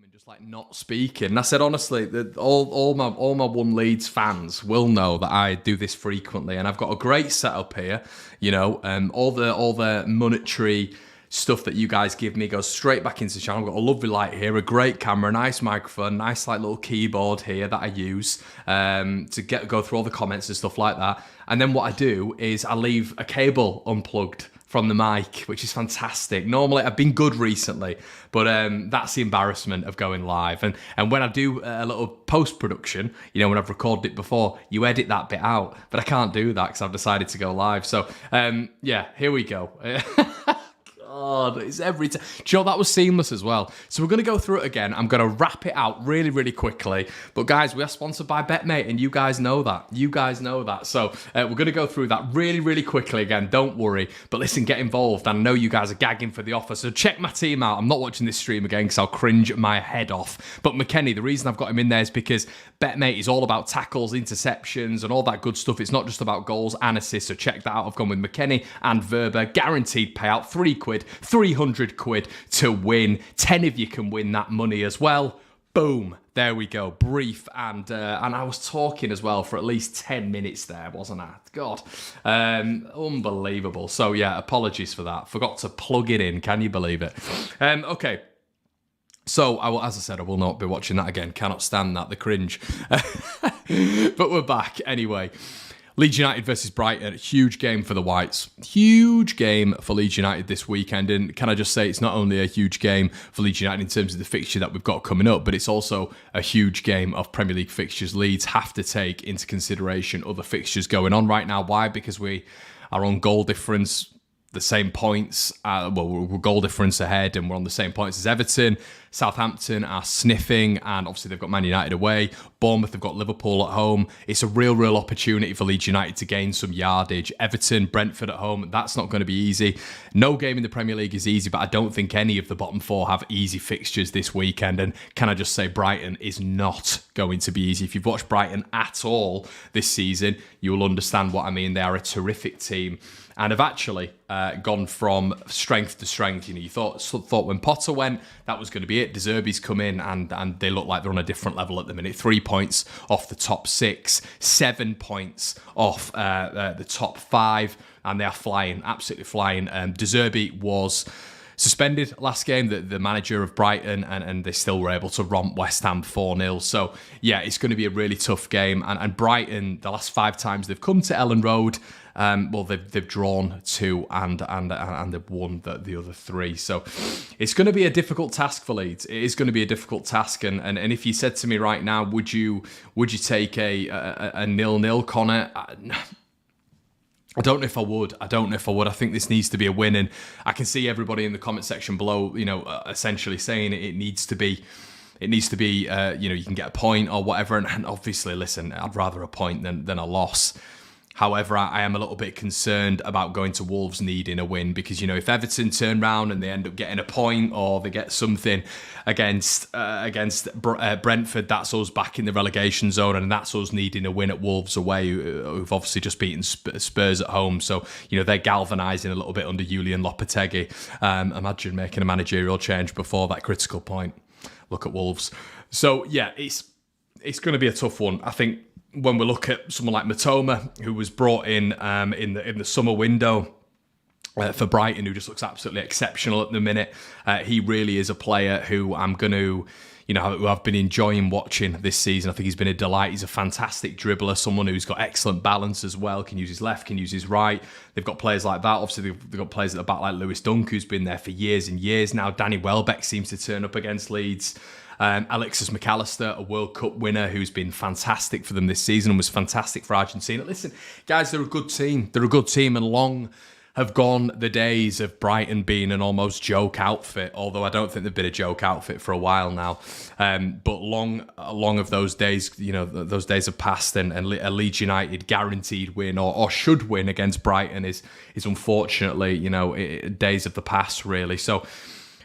and just like not speaking. And I said, honestly, that all my One Leeds fans will know that I do this frequently, and I've got a great setup here. You know, all the monetary stuff that you guys give me goes straight back into the channel. I've got a lovely light here, a great camera, a nice microphone, nice like little keyboard here that I use to go through all the comments and stuff like that. And then what I do is I leave a cable unplugged from the mic, which is fantastic. Normally, I've been good recently, but that's the embarrassment of going live. And when I do a little post-production, you know, when I've recorded it before, you edit that bit out. But I can't do that because I've decided to go live. So, yeah, here we go. God, it's every time. Do you know, that was seamless as well. So we're going to go through it again. I'm going to wrap it out really, really quickly. But guys, we are sponsored by Betmate, and you guys know that. You guys know that. So we're going to go through that really, really quickly again. Don't worry. But listen, get involved. I know you guys are gagging for the offer. So check my team out. I'm not watching this stream again because I'll cringe my head off. But McKennie, the reason I've got him in there is because Betmate is all about tackles, interceptions, and all that good stuff. It's not just about goals and assists. So check that out. I've gone with McKennie and Verba. Guaranteed payout, £3, 300 quid to win. 10 of you can win that money as well. Boom. There we go. Brief. And I was talking as well for at least 10 minutes there, wasn't I? God. Unbelievable. So yeah, apologies for that. Forgot to plug it in. Can you believe it? Okay. So, as I said, I will not be watching that again. Cannot stand that, the cringe. But we're back anyway. Leeds United versus Brighton, huge game for the Whites. Huge game for Leeds United this weekend. And can I just say, it's not only a huge game for Leeds United in terms of the fixture that we've got coming up, but it's also a huge game of Premier League fixtures. Leeds have to take into consideration other fixtures going on right now. Why? Because we are on goal difference, the same points. We're goal difference ahead, and we're on the same points as Everton. Southampton are sniffing, and obviously they've got Man United away. Bournemouth have got Liverpool at home. It's a real opportunity for Leeds United to gain some yardage. Everton, Brentford at home, that's not going to be easy. No game in the Premier League is easy, but I don't think any of the bottom four have easy fixtures this weekend. And can I just say, Brighton is not going to be easy. If you've watched Brighton at all this season, you will understand what I mean. They are a terrific team and have actually gone from strength to strength. You know, you thought when Potter went, that was going to be it. De Zerbi's come in and they look like they're on a different level at the minute. 3 points off the top 6, 7 points off the top 5, and they are flying, absolutely flying. De Zerbi was suspended last game, the manager of Brighton, and they still were able to romp West Ham 4-0. So, yeah, it's going to be a really tough game. And Brighton, the last 5 times they've come to Ellen Road, they've drawn 2 and they've won the other 3. So it's going to be a difficult task for Leeds. It is going to be a difficult task. And if you said to me right now, would you take a 0-0, Conor? I don't know if I would. I think this needs to be a win, and I can see everybody in the comment section below, you know, essentially saying it needs to be. It needs to be, you know, you can get a point or whatever. And obviously, listen, I'd rather a point than a loss. However, I am a little bit concerned about going to Wolves needing a win because, you know, if Everton turn round and they end up getting a point or they get something against Brentford, that's us back in the relegation zone, and that's us needing a win at Wolves away, who've obviously just beaten Spurs at home. So, you know, they're galvanising a little bit under Julian Lopetegui. Imagine making a managerial change before that critical point. Look at Wolves. So, yeah, it's going to be a tough one. I think when we look at someone like Matoma, who was brought in the summer window for Brighton, who just looks absolutely exceptional at the minute, he really is a player who I'm going to, you know, who I've been enjoying watching this season. I think he's been a delight. He's a fantastic dribbler, someone who's got excellent balance as well, can use his left, can use his right. They've got players like that. Obviously, they've got players at the back like Lewis Dunk, who's been there for years and years now. Danny Welbeck seems to turn up against Leeds. Alexis McAllister, a World Cup winner who's been fantastic for them this season and was fantastic for Argentina. Listen, guys, they're a good team. They're a good team, and long have gone the days of Brighton being an almost joke outfit, although I don't think they've been a joke outfit for a while now. But long of those days, you know, those days have passed, and a Leeds United guaranteed win or should win against Brighton is unfortunately, you know, days of the past, really. So,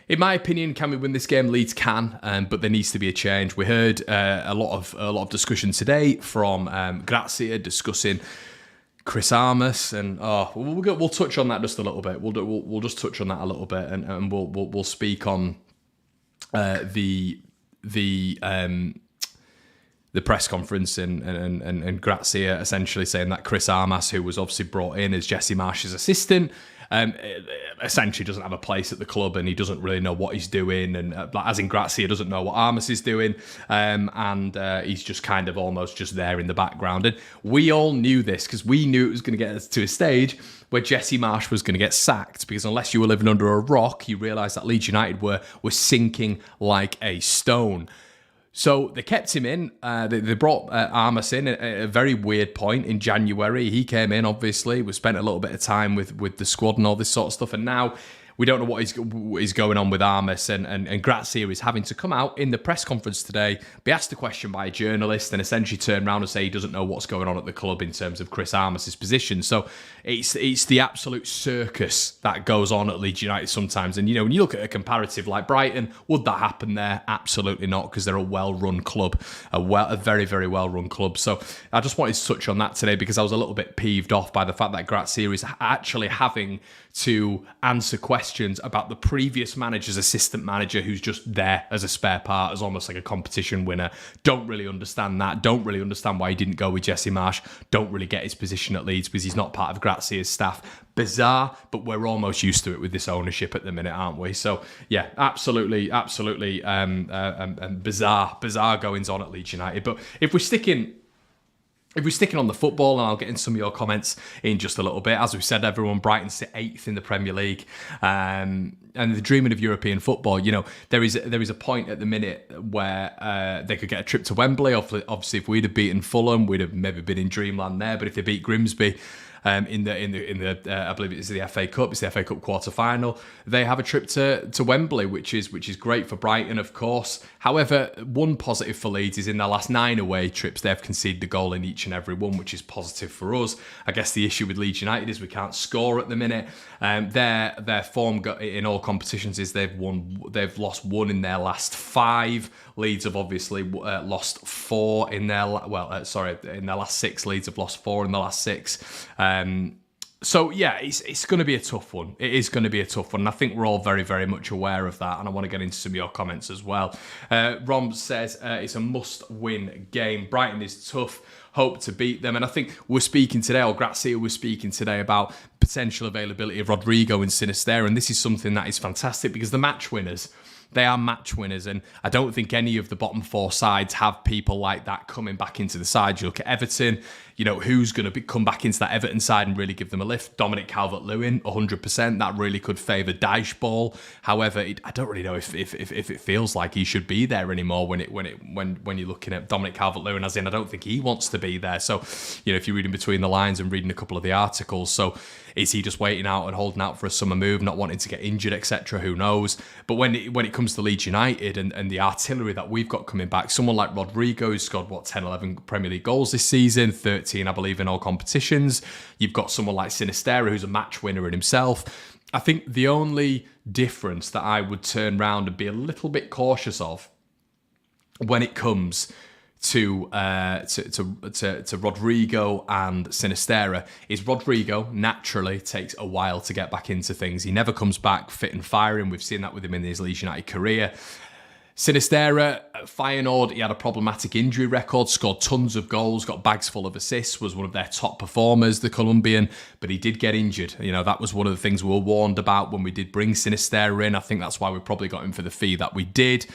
in my opinion, can we win this game? Leeds can, but there needs to be a change. We heard a lot of discussion today from Grazia discussing Chris Armas, and we'll touch on that just a little bit. We'll just touch on that a little bit, and we'll speak on the press conference and Grazia essentially saying that Chris Armas, who was obviously brought in as Jesse Marsh's assistant, essentially doesn't have a place at the club and he doesn't really know what he's doing, and as in Grazia doesn't know what Armas is doing, and he's just kind of almost just there in the background. And we all knew this because we knew it was going to get to a stage where Jesse Marsh was going to get sacked, because unless you were living under a rock, you realised that Leeds United were sinking like a stone. So they kept him in. They brought Armas in at a very weird point in January. He came in, obviously. We spent a little bit of time with the squad and all this sort of stuff. And now we don't know what is going on with Armas. And Grazia is having to come out in the press conference today, be asked a question by a journalist, and essentially turn around and say he doesn't know what's going on at the club in terms of Chris Armas' position. So it's the absolute circus that goes on at Leeds United sometimes. And, when you look at a comparative like Brighton, would that happen there? Absolutely not, because they're a well-run club, a very, very well-run club. So I just wanted to touch on that today because I was a little bit peeved off by the fact that Grazia is actually having to answer questions about the previous manager's assistant manager, who's just there as a spare part, as almost like a competition winner. Don't really understand that. Don't really understand why he didn't go with Jesse Marsh. Don't really get his position at Leeds because he's not part of Grazia's staff. Bizarre, but we're almost used to it with this ownership at the minute, aren't we? So yeah, absolutely bizarre goings on at Leeds United. But if we're sticking on the football, and I'll get into some of your comments in just a little bit. As we've said, everyone, Brighton sit 8th in the Premier League. And they're dreaming of European football. There is a point at the minute where they could get a trip to Wembley. Obviously, if we'd have beaten Fulham, we'd have maybe been in dreamland there. But if they beat Grimsby, in the I believe it's the FA Cup. It's the FA Cup quarter final. They have a trip to Wembley, which is great for Brighton, of course. However, one positive for Leeds is in their last 9 away trips, they've conceded a goal in each and every one, which is positive for us. I guess the issue with Leeds United is we can't score at the minute. Their form in all competitions is they've lost 1 in their last 5. Leeds have obviously lost 4 in their in their last 6. Leeds have lost 4 in the last 6. So yeah, it's going to be a tough one. It is going to be a tough one. And I think we're all very, very much aware of that. And I want to get into some of your comments as well. Rom says it's a must-win game. Brighton is tough. Hope to beat them. And I think we're speaking today, or Grazia was speaking today, about potential availability of Rodrigo and Sinisterra. And this is something that is fantastic because the match winners, they are match winners, and I don't think any of the bottom 4 sides have people like that coming back into the side. You look at Everton, who's going to come back into that Everton side and really give them a lift? Dominic Calvert-Lewin, 100%. That really could favour Dyche Ball. However, I don't really know if it feels like he should be there anymore when you're looking at Dominic Calvert-Lewin, as in I don't think he wants to be there. So, if you're reading between the lines and reading a couple of the articles, so is he just waiting out and holding out for a summer move, not wanting to get injured, etc.? Who knows? But when it comes to Leeds United and the artillery that we've got coming back, someone like Rodrigo, who's scored 10, 11 Premier League goals this season, 13 I believe in all competitions. You've got someone like Sinisterra, who's a match winner in himself. I think the only difference that I would turn round and be a little bit cautious of when it comes to Rodrigo and Sinisterra is Rodrigo naturally takes a while to get back into things. He never comes back fit and firing. We've seen that with him in his Leeds United career. Sinisterra, at Feyenoord, he had a problematic injury record, scored tons of goals, got bags full of assists, was one of their top performers, the Colombian, but he did get injured. That was one of the things we were warned about when we did bring Sinisterra in. I think that's why we probably got him for the fee that we did.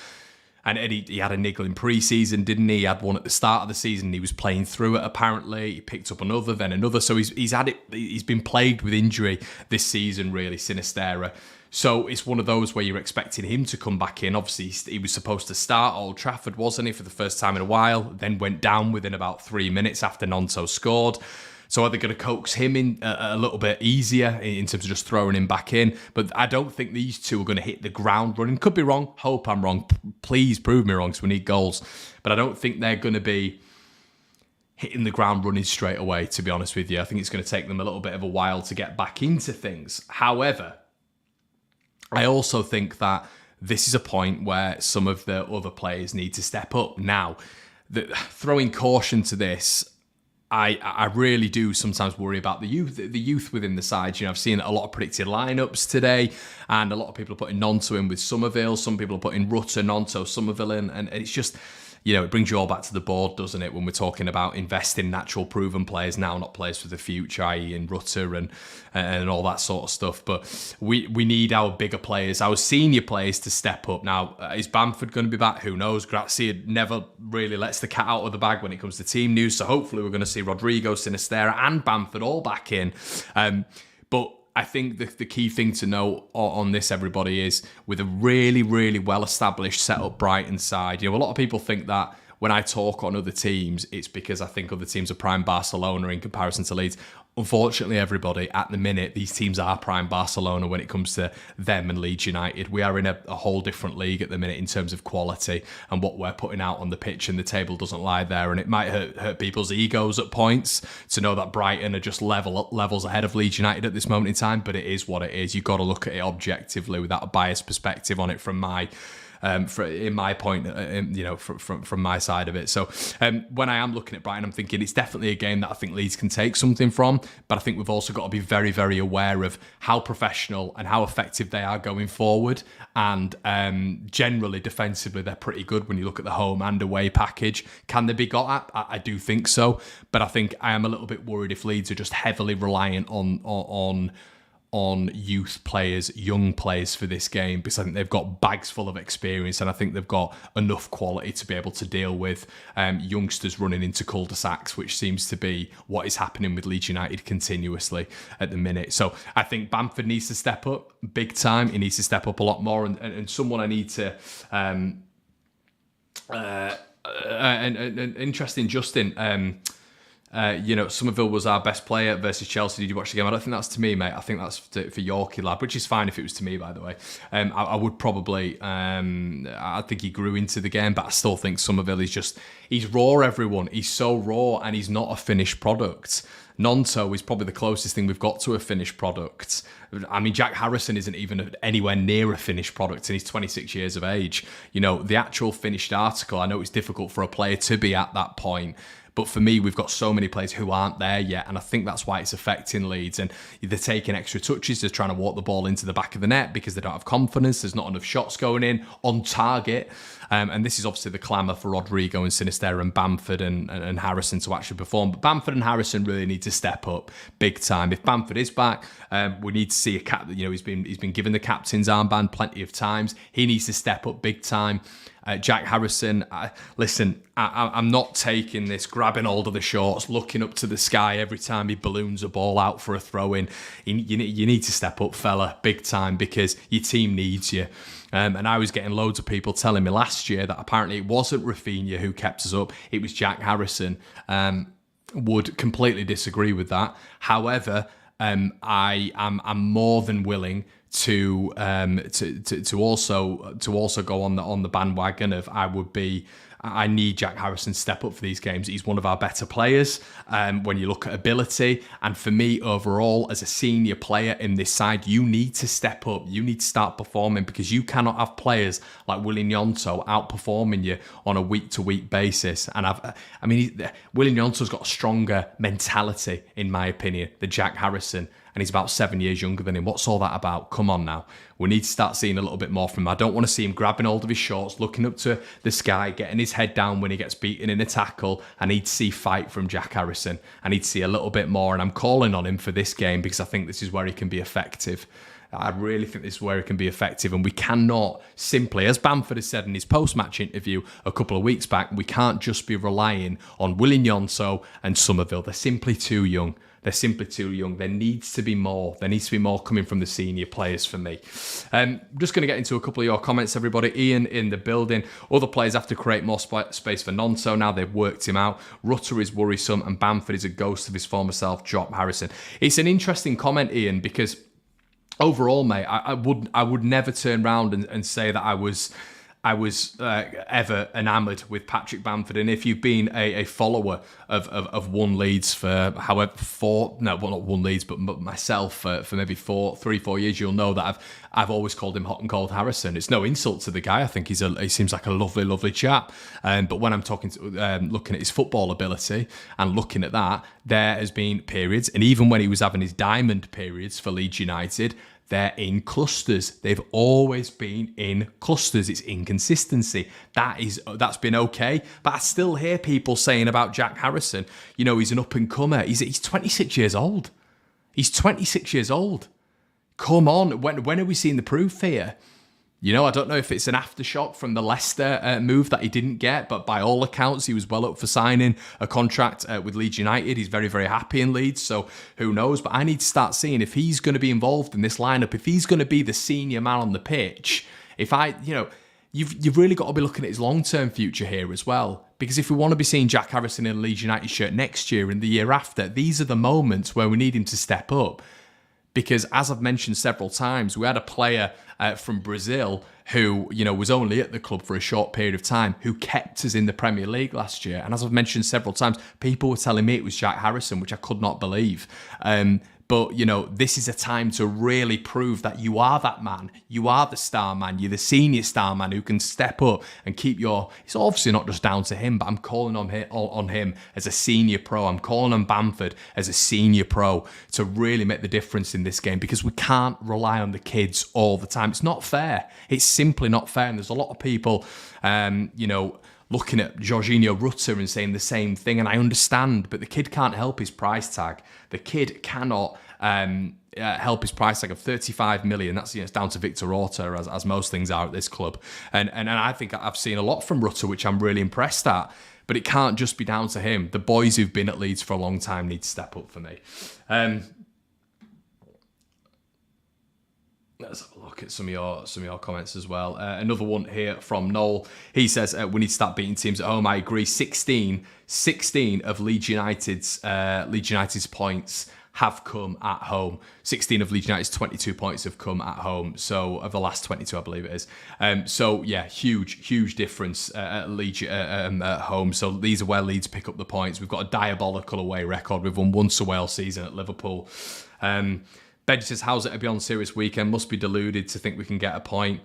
And he had a niggle in pre-season, didn't he? He had one at the start of the season. He was playing through it, apparently. He picked up another, then another. So he's been plagued with injury this season, really, Sinisterra. So it's one of those where you're expecting him to come back in. Obviously, he was supposed to start at Old Trafford, wasn't he, for the first time in a while, then went down within about 3 minutes after Nonto scored. So are they going to coax him in a little bit easier in terms of just throwing him back in? But I don't think these two are going to hit the ground running. Could be wrong. Hope I'm wrong. Please prove me wrong because we need goals. But I don't think they're going to be hitting the ground running straight away, to be honest with you. I think it's going to take them a little bit of a while to get back into things. However, I also think that this is a point where some of the other players need to step up. Now, throwing caution to this, I really do sometimes worry about the youth within the side. I've seen a lot of predicted lineups today, and a lot of people are putting Nonto in with Somerville. Some people are putting Rutter, Nonto, Somerville in, and it's just, it brings you all back to the board, doesn't it, when we're talking about investing natural proven players now, not players for the future, i.e. in Rutter and all that sort of stuff. But we need our bigger players, our senior players to step up. Now, is Bamford going to be back? Who knows? Grazia never really lets the cat out of the bag when it comes to team news. So hopefully we're going to see Rodrigo, Sinisterra and Bamford all back in. But I think the key thing to know on this, everybody, is with a really, really well-established set-up Brighton side. A lot of people think that when I talk on other teams, it's because I think other teams are prime Barcelona in comparison to Leeds. Unfortunately, everybody, at the minute, these teams are prime Barcelona when it comes to them and Leeds United. We are in a whole different league at the minute in terms of quality and what we're putting out on the pitch, and the table doesn't lie there. And it might hurt people's egos at points to know that Brighton are just levels ahead of Leeds United at this moment in time, but it is what it is. You've got to look at it objectively without a biased perspective on it from my in my point, from my side of it. So when I am looking at Brighton, I'm thinking it's definitely a game that I think Leeds can take something from, but I think we've also got to be very, very aware of how professional and how effective they are going forward. And generally, defensively, they're pretty good when you look at the home and away package. Can they be got at? I do think so, but I think I am a little bit worried if Leeds are just heavily reliant on youth players, young players for this game, because I think they've got bags full of experience, and I think they've got enough quality to be able to deal with youngsters running into cul-de-sacs, which seems to be what is happening with Leeds United continuously at the minute. So I think Bamford needs to step up big time. He needs to step up a lot more, and someone I need to interesting, Justin. Somerville was our best player versus Chelsea. Did you watch the game? I don't think that's to me, mate. I think that's for Yorkie lad, which is fine if it was to me, by the way. I would probably, I think he grew into the game, but I still think Somerville he's raw, everyone. He's so raw, and he's not a finished product. Nonto is probably the closest thing we've got to a finished product. I mean, Jack Harrison isn't even anywhere near a finished product, and he's 26 years of age. The actual finished article, I know it's difficult for a player to be at that point, but for me, we've got so many players who aren't there yet, and I think that's why it's affecting Leeds. And they're taking extra touches, they're trying to walk the ball into the back of the net because they don't have confidence, there's not enough shots going in on target. And this is obviously the clamour for Rodrigo and Sinisterra and Bamford and Harrison to actually perform. But Bamford and Harrison really need to step up big time. If Bamford is back, we need to see a cap. He's been given the captain's armband plenty of times. He needs to step up big time. Jack Harrison, I'm not taking this grabbing hold of the shorts, looking up to the sky every time he balloons a ball out for a throw-in. You need to step up, fella, big time, because your team needs you. And I was getting loads of people telling me last year that apparently it wasn't Rafinha who kept us up, it was Jack Harrison. Would completely disagree with that. However, I'm more than willing to also go on the bandwagon of I need Jack Harrison to step up for these games. He's one of our better players when you look at ability. And for me, overall, as a senior player in this side, you need to step up. You need to start performing, because you cannot have players like Willian Gnonto outperforming you on a week-to-week basis. And Willian Gnonto's got a stronger mentality, in my opinion, than Jack Harrison. And he's about 7 years younger than him. What's all that about? Come on now. We need to start seeing a little bit more from him. I don't want to see him grabbing hold of his shorts, looking up to the sky, getting his head down when he gets beaten in a tackle. I need to see fight from Jack Harrison. I need to see a little bit more, and I'm calling on him for this game because I think this is where he can be effective. I really think this is where he can be effective, and we cannot simply, as Bamford has said in his post-match interview a couple of weeks back, we can't just be relying on Willian Gnonto and Somerville. They're simply too young. They're simply too young. There needs to be more. There needs to be more coming from the senior players for me. I'm just going to get into a couple of your comments, everybody. Ian in the building. Other players have to create more space for Gnonto now. They've worked him out. Rutter is worrisome, and Bamford is a ghost of his former self, Jock Harrison. It's an interesting comment, Ian, because overall, mate, I would never turn around and say that I was I was ever enamoured with Patrick Bamford. And if you've been a follower of One Leeds for however not One Leeds, but myself for maybe 3-4 years, you'll know that I've always called him Hot and Cold Harrison. It's no insult to the guy. I think he seems like a lovely chap. But when I'm looking at his football ability and looking at that, there has been periods, and even when he was having his diamond periods for Leeds United, they're in clusters. They've always been in clusters. It's inconsistency. That's been okay. But I still hear people saying about Jack Harrison, he's an up-and-comer. He's 26 years old. He's 26 years old. Come on. When are we seeing the proof here? I don't know if it's an aftershock from the Leicester move that he didn't get, but by all accounts, he was well up for signing a contract with Leeds United. He's very, very happy in Leeds, so who knows? But I need to start seeing if he's going to be involved in this lineup, if he's going to be the senior man on the pitch. You've really got to be looking at his long-term future here as well. Because if we want to be seeing Jack Harrison in a Leeds United shirt next year and the year after, these are the moments where we need him to step up. Because as I've mentioned several times, we had a player from Brazil who, was only at the club for a short period of time, who kept us in the Premier League last year. And as I've mentioned several times, people were telling me it was Jack Harrison, which I could not believe. But, this is a time to really prove that you are that man. You are the star man. You're the senior star man who can step up and keep it's obviously not just down to him, but I'm calling on him as a senior pro. I'm calling on Bamford as a senior pro to really make the difference in this game, because we can't rely on the kids all the time. It's not fair. It's simply not fair. And there's a lot of people, looking at Jorginho Rutter and saying the same thing, and I understand, but the kid can't help his price tag. The kid cannot help his price tag of 35 million. That's it's down to Victor Orta, as most things are at this club. And I think I've seen a lot from Rutter, which I'm really impressed at. But it can't just be down to him. The boys who've been at Leeds for a long time need to step up for me. Let's have a look at some of your comments as well. Another one here from Noel. He says we need to start beating teams at home. I agree. 16 of Leeds United's points have come at home. 16 of Leeds United's 22 points have come at home. So of the last 22, I believe it is. So yeah, huge difference at Leeds at home. So these are where Leeds pick up the points. We've got a diabolical away record. We've won once away all season at Liverpool. Benji says, how's it a Beyond Serious weekend? Must be deluded to think we can get a point.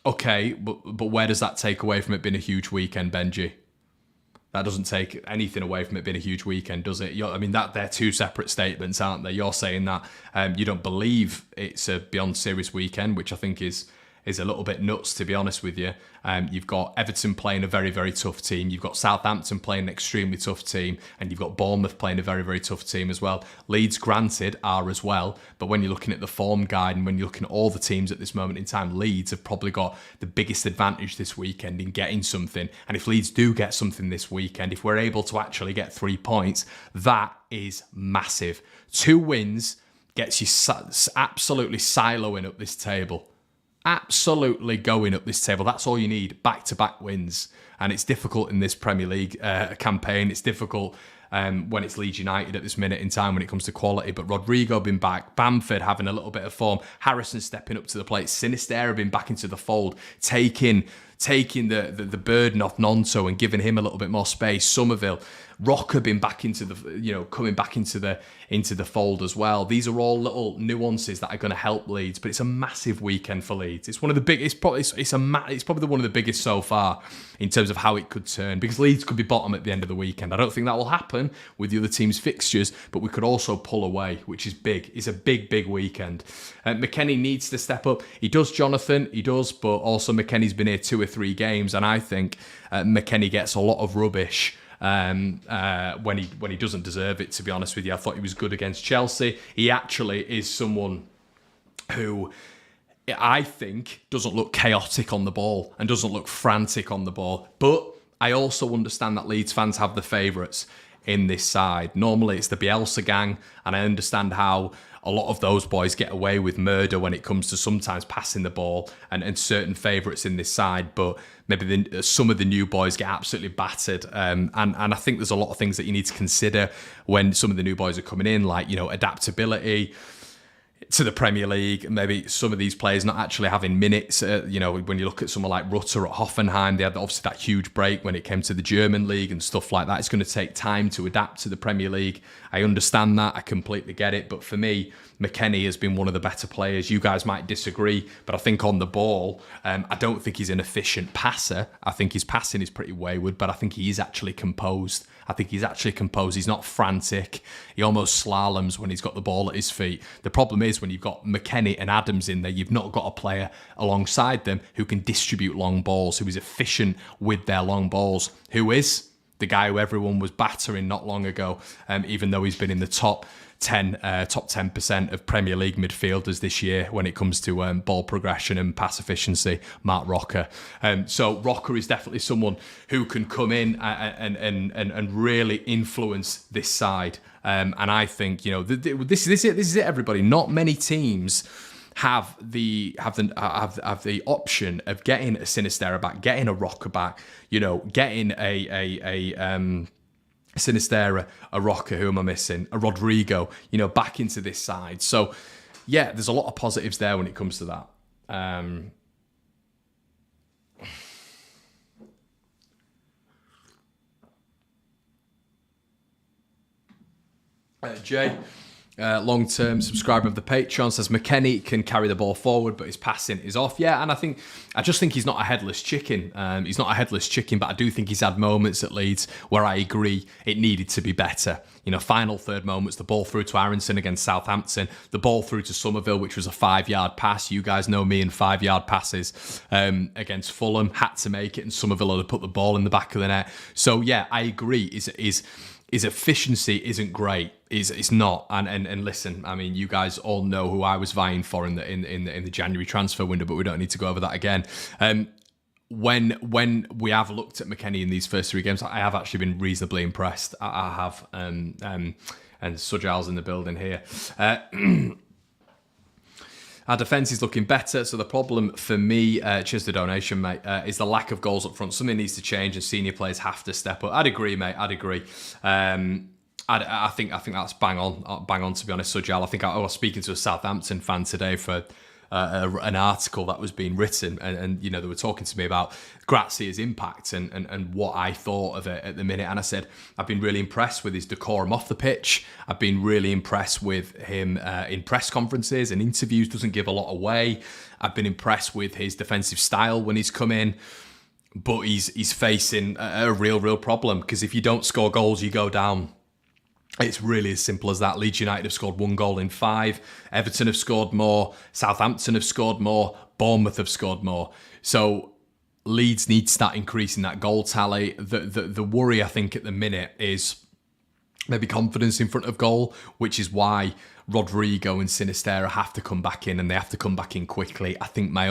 Okay, but where does that take away from it being a huge weekend, Benji? That doesn't take anything away from it being a huge weekend, does it? They're two separate statements, aren't they? You're saying that you don't believe it's a Beyond Serious weekend, which I think is a little bit nuts, to be honest with you. You've got Everton playing a very, very tough team. You've got Southampton playing an extremely tough team. And you've got Bournemouth playing a very, very tough team as well. Leeds, granted, are as well. But when you're looking at the form guide and when you're looking at all the teams at this moment in time, Leeds have probably got the biggest advantage this weekend in getting something. And if Leeds do get something this weekend, if we're able to actually get 3 points, that is massive. 2 wins gets you absolutely siloing up this table. Absolutely going up this table. That's all you need. Back-to-back wins. And it's difficult in this Premier League campaign. It's difficult when it's Leeds United at this minute in time when it comes to quality. But Rodrigo being back, Bamford having a little bit of form, Harrison stepping up to the plate, Sinisterra being back into the fold, taking the burden off Nonto and giving him a little bit more space. Somerville, Rocker being back into the, coming back into the fold as well. These are all little nuances that are going to help Leeds, but it's a massive weekend for Leeds. It's one of the big. It's probably one of the biggest so far in terms of how it could turn, because Leeds could be bottom at the end of the weekend. I don't think that will happen with the other team's fixtures, but we could also pull away, which is big. It's a big weekend. McKennie needs to step up. He does, Jonathan. He does, but also McKennie's been here 2 or 3 games, and I think McKennie gets a lot of rubbish when he doesn't deserve it, to be honest with you. I thought he was good against Chelsea. He actually is someone who I think doesn't look chaotic on the ball and doesn't look frantic on the ball. But I also understand that Leeds fans have the favourites in this side. Normally it's the Bielsa gang, and I understand how a lot of those boys get away with murder when it comes to sometimes passing the ball and certain favourites in this side, but maybe some of the new boys get absolutely battered. And I think there's a lot of things that you need to consider when some of the new boys are coming in, like, adaptability. to the Premier League. Maybe some of these players not actually having minutes. When you look at someone like Rutter at Hoffenheim, they had obviously that huge break when it came to the German league and stuff like that. It's going to take time to adapt to the Premier League. I understand that. I completely get it. But for me, McKennie has been one of the better players. You guys might disagree, but I think on the ball, I don't think he's an efficient passer. I think his passing is pretty wayward, but I think he is actually composed. He's not frantic. He almost slaloms when he's got the ball at his feet. The problem is when you've got McKennie and Adams in there, you've not got a player alongside them who can distribute long balls, who is efficient with their long balls, who is the guy who everyone was battering not long ago, even though he's been in the top 10% of Premier League midfielders this year when it comes to ball progression and pass efficiency, Mark Rocker. So Rocker is definitely someone who can come in and really influence this side. And I think, this is it, everybody. Not many teams have the option of getting a Sinisterra back, getting a Rocker back, getting a Sinisterra, a Rocker, who am I missing? A Rodrigo, back into this side. So, yeah, there's a lot of positives there when it comes to that. Jay, long-term subscriber of the Patreon, says McKennie can carry the ball forward, but his passing is off. Yeah, and I just think he's not a headless chicken. He's not a headless chicken, but I do think he's had moments at Leeds where I agree it needed to be better. Final third moments, the ball through to Aronson against Southampton, the ball through to Somerville, which was a 5-yard pass. You guys know me and 5-yard passes against Fulham, had to make it, and Somerville had put the ball in the back of the net. So, yeah, I agree. His efficiency isn't great. It's not. And listen, I mean, you guys all know who I was vying for in the January transfer window, but we don't need to go over that again. When we have looked at McKennie in these first 3 games, I have actually been reasonably impressed. I have. And Sujal's in the building here. Our defence is looking better, so the problem for me, cheers to the donation, mate, is the lack of goals up front. Something needs to change, and senior players have to step up. I'd agree, mate. I'd agree. I think that's bang on. To be honest, Sujal. I think I was speaking to a Southampton fan today for an article that was being written, and they were talking to me about Grazia's impact and what I thought of it at the minute. And I said, I've been really impressed with his decorum off the pitch. I've been really impressed with him in press conferences and interviews, doesn't give a lot away. I've been impressed with his defensive style when he's come in. But he's facing a real problem, because if you don't score goals, you go down. It's really as simple as that. Leeds United have scored 1 goal in 5. Everton have scored more. Southampton have scored more. Bournemouth have scored more. So Leeds need to start increasing that goal tally. The worry, I think, at the minute is maybe confidence in front of goal, which is why Rodrigo and Sinisterra have to come back in, and they have to come back in quickly. I think my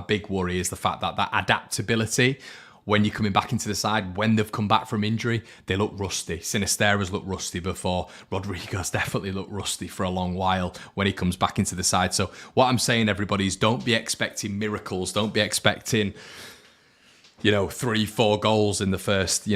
big worry is the fact that adaptability, when you're coming back into the side, when they've come back from injury, they look rusty. Sinisterra's looked rusty before. Rodrigo's definitely looked rusty for a long while when he comes back into the side. So what I'm saying, everybody, is don't be expecting miracles. Don't be expecting 3-4 goals in the first,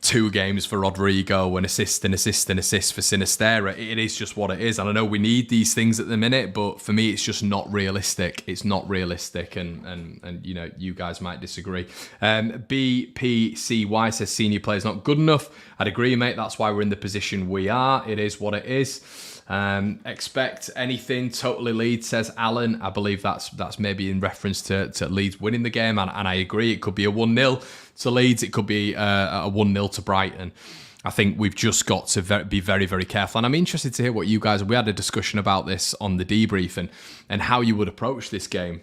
2 games for Rodrigo, and assist for Sinisterra. It is just what it is. And I know we need these things at the minute, but for me, it's just not realistic. It's not realistic. And you guys might disagree. BPCY says senior players not good enough. I'd agree, mate. That's why we're in the position we are. It is what it is. Expect anything totally Leeds, says Alan. I believe that's maybe in reference to Leeds winning the game, and I agree. It could be a 1-0 to Leeds. It could be a 1-0 to Brighton. I think we've just got to be very, very careful. And I'm interested to hear what you guys... We had a discussion about this on the debrief and how you would approach this game.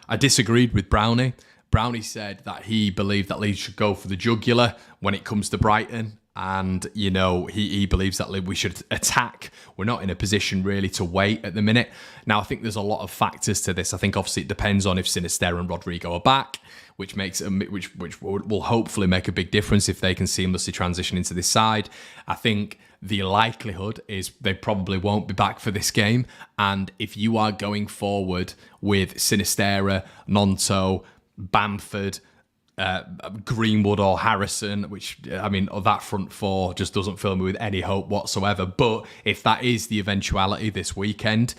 I disagreed with Brownie. Brownie said that he believed that Leeds should go for the jugular when it comes to Brighton. And, he believes that we should attack. We're not in a position really to wait at the minute. Now, I think there's a lot of factors to this. I think obviously it depends on if Sinisterra and Rodrigo are back, which will hopefully make a big difference if they can seamlessly transition into this side. I think the likelihood is they probably won't be back for this game. And if you are going forward with Sinisterra, Nonto, Bamford, Greenwood or Harrison, which, I mean, that front four just doesn't fill me with any hope whatsoever. But if that is the eventuality this weekend,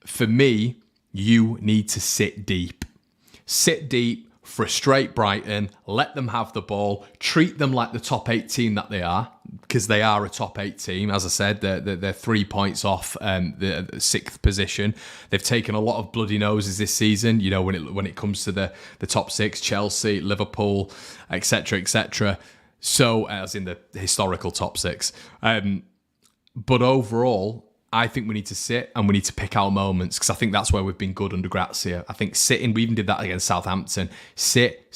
for me, you need to sit deep. Sit deep, frustrate Brighton, let them have the ball, treat them like the top 8 team that they are, because they are a top 8 team. As I said, they're 3 points off the 6th position. They've taken a lot of bloody noses this season, you know, when it comes to the top 6, Chelsea, Liverpool, etc., etc. So, as in the historical top 6. But overall, I think we need to sit and we need to pick our moments, because I think that's where we've been good under Grazia. I think sitting, we even did that against Southampton. Sit,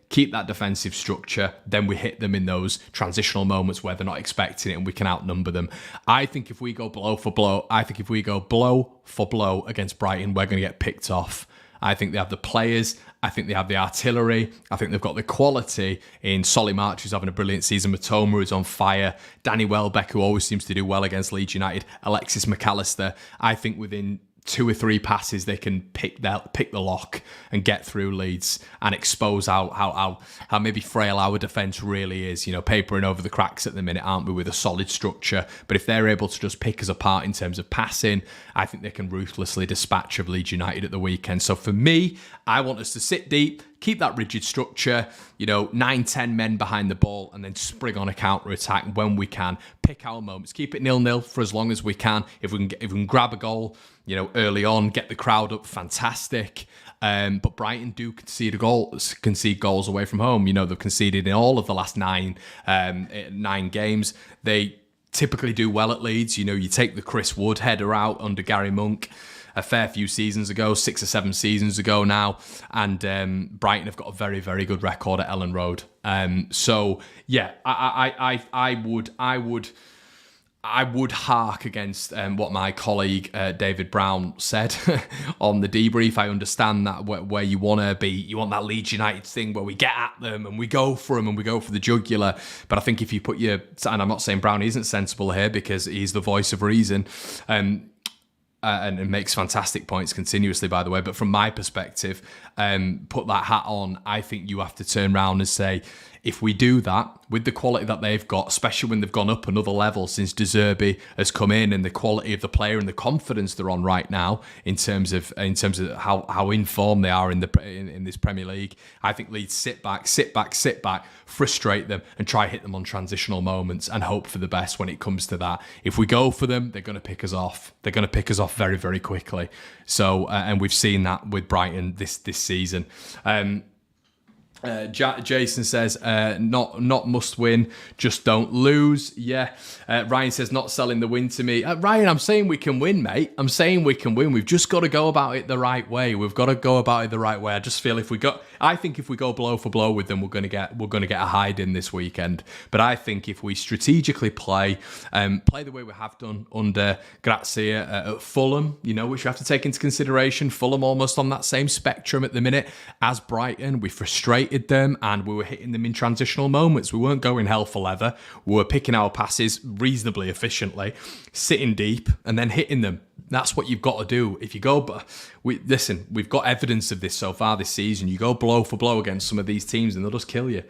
keep that defensive structure, then we hit them in those transitional moments where they're not expecting it and we can outnumber them. I think if we go blow for blow against Brighton, we're going to get picked off. I think they have the players. I think they have the artillery. I think they've got the quality in Solly March, who's having a brilliant season. Matoma, who's on fire. Danny Welbeck, who always seems to do well against Leeds United. Alexis McAllister. I think within 2 or 3 passes, they can pick the lock and get through Leeds and expose how maybe frail our defence really is. You know, papering over the cracks at the minute, aren't we, with a solid structure? But if they're able to just pick us apart in terms of passing, I think they can ruthlessly dispatch of Leeds United at the weekend. So for me, I want us to sit deep, keep that rigid structure, 9-10 men behind the ball, and then spring on a counter-attack when we can. Pick our moments. Keep it 0-0 for as long as we can. If we can grab a goal, early on, get the crowd up, fantastic. But Brighton do concede goals away from home. They've conceded in all of the last 9 games. They typically do well at Leeds. You take the Chris Wood header out under Gary Monk a fair few seasons ago, 6 or 7 seasons ago now, and Brighton have got a very, very good record at Ellen Road. So yeah, I would hark against what my colleague David Brown said on the debrief. I understand that where you want to be, you want that Leeds United thing where we get at them and we go for them and we go for the jugular. But I think if you put and I'm not saying Brown isn't sensible here because he's the voice of reason, and makes fantastic points continuously, by the way. But from my perspective, put that hat on, I think you have to turn around and say, if we do that with the quality that they've got, especially when they've gone up another level since De Zerbi has come in, and the quality of the player and the confidence they're on right now in terms of how in form they are in this Premier League, I think Leeds sit back, frustrate them, and try hit them on transitional moments and hope for the best when it comes to that. If we go for them, they're going to pick us off. They're going to pick us off very, very quickly. So, and we've seen that with Brighton this season. Jason says, not must win, just don't lose. Yeah. Ryan says, not selling the win to me. Ryan, I'm saying we can win, mate. I'm saying we can win. We've just got to go about it the right way. I just feel I think if we go blow for blow with them, we're going to get a hide in this weekend. But I think if we strategically play the way we have done under Grazia at Fulham, which you have to take into consideration, Fulham almost on that same spectrum at the minute as Brighton. We frustrated them and we were hitting them in transitional moments. We weren't going hell for leather. We were picking our passes reasonably efficiently, sitting deep and then hitting them. That's what you've got to do. If you go, we've got evidence of this so far this season. You go blow for blow against some of these teams and they'll just kill you.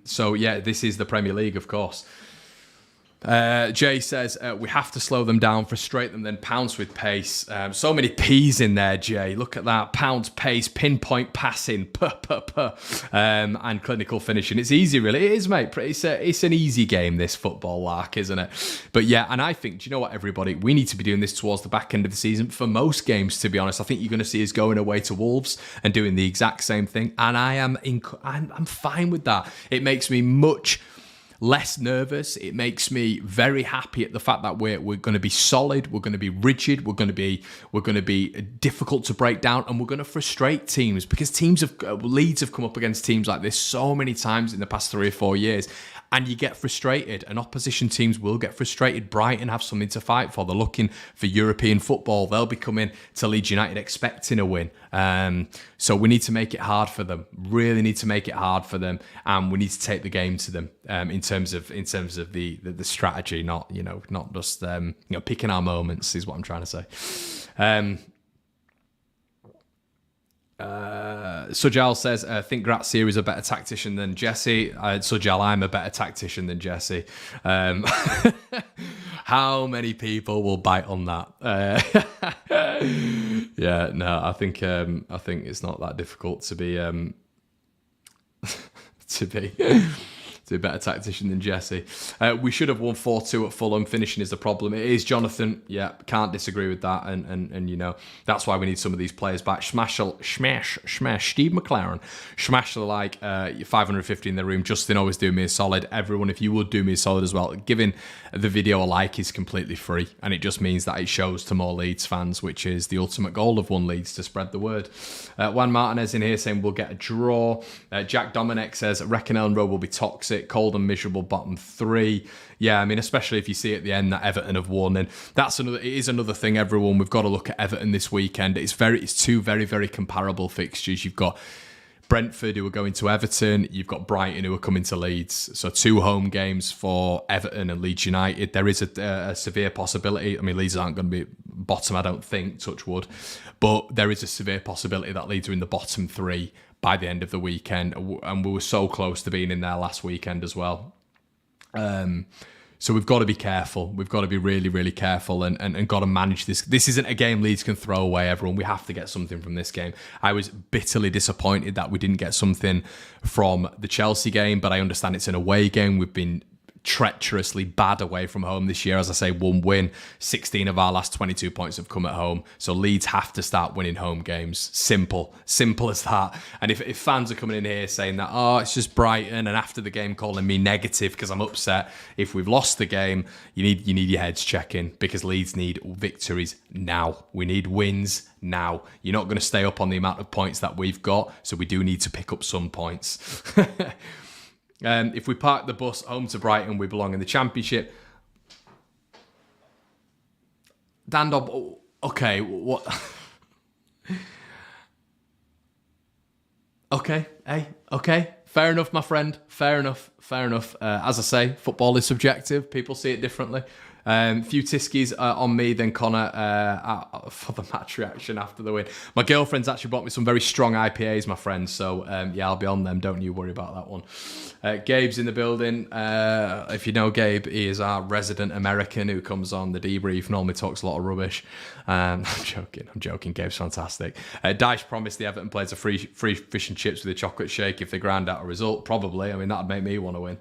So yeah, this is the Premier League, of course. Jay says, we have to slow them down, frustrate them, then pounce with pace. So many P's in there, Jay. Look at that. Pounce, pace, pinpoint passing, and clinical finishing. It's easy, really. It is, mate. It's an easy game, this football lark, isn't it? But yeah, and I think, do you know what, everybody? We need to be doing this towards the back end of the season for most games, to be honest. I think you're going to see us going away to Wolves and doing the exact same thing. And I'm fine with that. It makes me much less nervous. It makes me very happy at the fact that we're going to be solid, we're going to be rigid, we're going to be difficult to break down, and we're going to frustrate teams, because Leeds have come up against teams like this so many times in the past 3 or 4 years. And you get frustrated, and opposition teams will get frustrated. Brighton have something to fight for. They're looking for European football. They'll be coming to Leeds United expecting a win. So we need to make it hard for them. Really need to make it hard for them, and we need to take the game to them in terms of the strategy, not just picking our moments is what I'm trying to say. Sujal says, I think Grazia is a better tactician than Jesse. Sujal, I'm a better tactician than Jesse. How many people will bite on that? Yeah, no, I think it's not that difficult to be to be a better tactician than Jesse. We should have won 4-2 at Fulham. Finishing is the problem. It is, Jonathan. Yeah, can't disagree with that. And you know, that's why we need some of these players back. Smash, Steve McLaren. Smash like 550 in the room. Justin always do me a solid. Everyone, if you would do me a solid as well, giving the video a like is completely free. And it just means that it shows to more Leeds fans, which is the ultimate goal of One Leeds, to spread the word. Juan Martinez in here saying we'll get a draw. Jack Dominic says, I reckon Ellen Road will be toxic. Cold and miserable bottom 3. Yeah, I mean, especially if you see at the end that Everton have won, and it is another thing, everyone. We've got to look at Everton this weekend. It's two very, very comparable fixtures. You've got Brentford, who are going to Everton. You've got Brighton, who are coming to Leeds. So 2 home games for Everton and Leeds United. There is a severe possibility. I mean, Leeds aren't going to be bottom, I don't think, touch wood. But there is a severe possibility that Leeds are in the bottom 3 by the end of the weekend. And we were so close to being in there last weekend as well. So we've got to be careful. We've got to be really, really careful and got to manage this. This isn't a game Leeds can throw away, everyone. We have to get something from this game. I was bitterly disappointed that we didn't get something from the Chelsea game, but I understand it's an away game. We've been treacherously bad away from home this year. As I say, 1 win. 16 of our last 22 points have come at home. So Leeds have to start winning home games. Simple as that. And if fans are coming in here saying that, oh, it's just Brighton, and after the game calling me negative because I'm upset, if we've lost the game, you need your heads checking, because Leeds need victories now. We need wins now. You're not going to stay up on the amount of points that we've got, so we do need to pick up some points. If we park the bus home to Brighton, we belong in the Championship. Dandob, okay, what? Okay, hey, okay. Fair enough, my friend. Fair enough. As I say, football is subjective. People see it differently. Few tiskies on me, then Conor for the match reaction after the win. My girlfriend's actually bought me some very strong IPAs, my friend. So yeah, I'll be on them. Don't you worry about that one. Gabe's in the building. If you know Gabe, he is our resident American who comes on the debrief, normally talks a lot of rubbish. I'm joking. Gabe's fantastic. Dyche promised the Everton players a free fish and chips with a chocolate shake if they grind out a result. Probably. I mean, that'd make me want to win.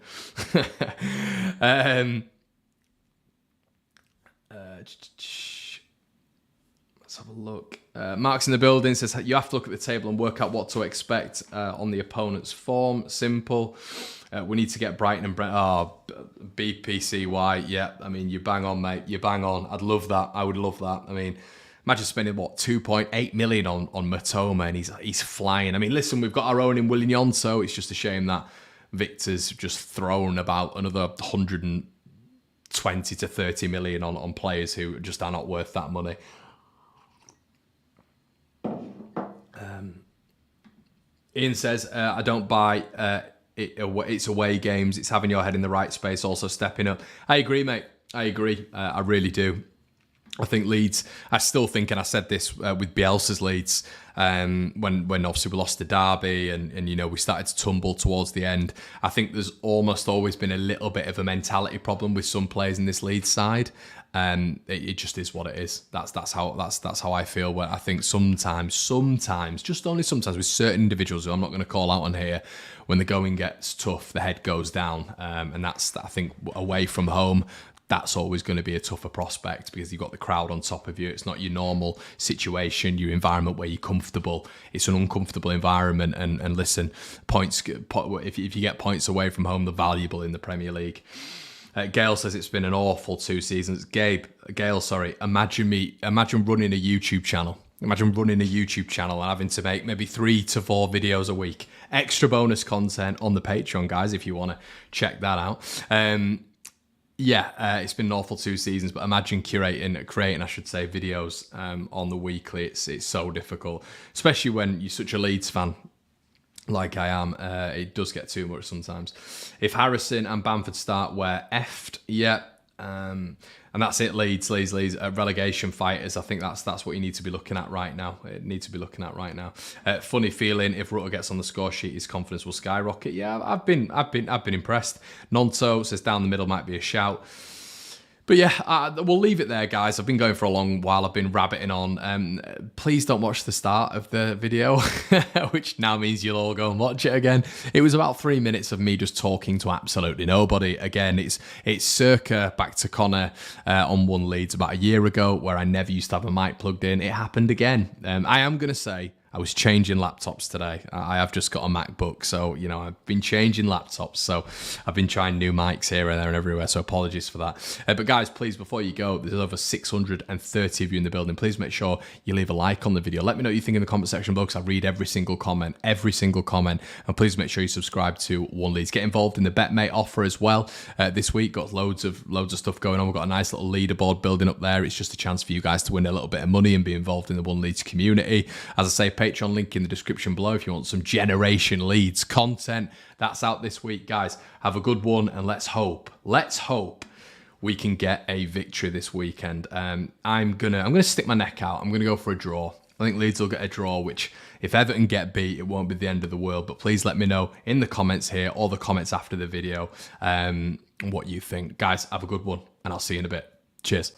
Let's have a look. Mark's in the building, says you have to look at the table and work out what to expect on the opponent's form. Simple. We need to get Brighton and Brent. Oh, BPCY. Yeah, I mean, you bang on, mate. You bang on. I'd love that. I would love that. I mean, imagine spending, 2.8 million on Matoma, and he's flying. I mean, listen, we've got our own in Willian Yonto. It's just a shame that Victor's just thrown about another 120 to 30 million on players who just are not worth that money. Ian says, I don't buy it's away games. It's having your head in the right space, also stepping up. I agree, mate. I agree. I really do. I think Leeds, I still think, and I said this with Bielsa's Leeds, when obviously we lost to Derby and you know, we started to tumble towards the end. I think there's almost always been a little bit of a mentality problem with some players in this Leeds side. It just is what it is. That's how I feel. Where I think sometimes, just only sometimes, with certain individuals who I'm not going to call out on here, when the going gets tough, the head goes down, and that's, I think, away from home. That's always going to be a tougher prospect because you've got the crowd on top of you. It's not your normal situation, your environment where you're comfortable. It's an uncomfortable environment. And listen, if you get points away from home, they're valuable in the Premier League. Gail says it's been an awful 2 seasons. Gail, imagine running a YouTube channel. Imagine running a YouTube channel and having to make maybe 3 to 4 videos a week. Extra bonus content on the Patreon, guys, if you want to check that out. It's been an awful 2 seasons, but imagine creating, I should say, videos on the weekly. It's so difficult, especially when you're such a Leeds fan like I am. It does get too much sometimes. If Harrison and Bamford start, we're effed. Yeah. And that's it, Leeds. Relegation fighters. I think that's what you need to be looking at right now. Funny feeling if Rutter gets on the score sheet, his confidence will skyrocket. Yeah, I've been impressed. Nonto says down the middle might be a shout. But yeah, we'll leave it there, guys. I've been going for a long while. I've been rabbiting on. Please don't watch the start of the video, which now means you'll all go and watch it again. It was about 3 minutes of me just talking to absolutely nobody. Again, it's circa back to Conor on One Leeds about a year ago, where I never used to have a mic plugged in. It happened again. I am going to say, I was changing laptops today. I have just got a MacBook, so, you know, I've been changing laptops. So I've been trying new mics here and there and everywhere, so apologies for that. But guys, please, before you go, there's over 630 of you in the building. Please make sure you leave a like on the video. Let me know what you think in the comment section below, because I read every single comment. And please make sure you subscribe to One Leeds. Get involved in the Betmate offer as well. This week, got loads of stuff going on. We've got a nice little leaderboard building up there. It's just a chance for you guys to win a little bit of money and be involved in the One Leeds community. As I say, Patreon link in the description below if you want some Generation Leeds content. That's out this week, guys. Have a good one, and let's hope we can get a victory this weekend. I'm gonna stick my neck out. I'm gonna go for a draw. I think Leeds will get a draw, which if Everton get beat, it won't be the end of the world. But please let me know in the comments here or the comments after the video what you think. Guys, have a good one, and I'll see you in a bit. Cheers.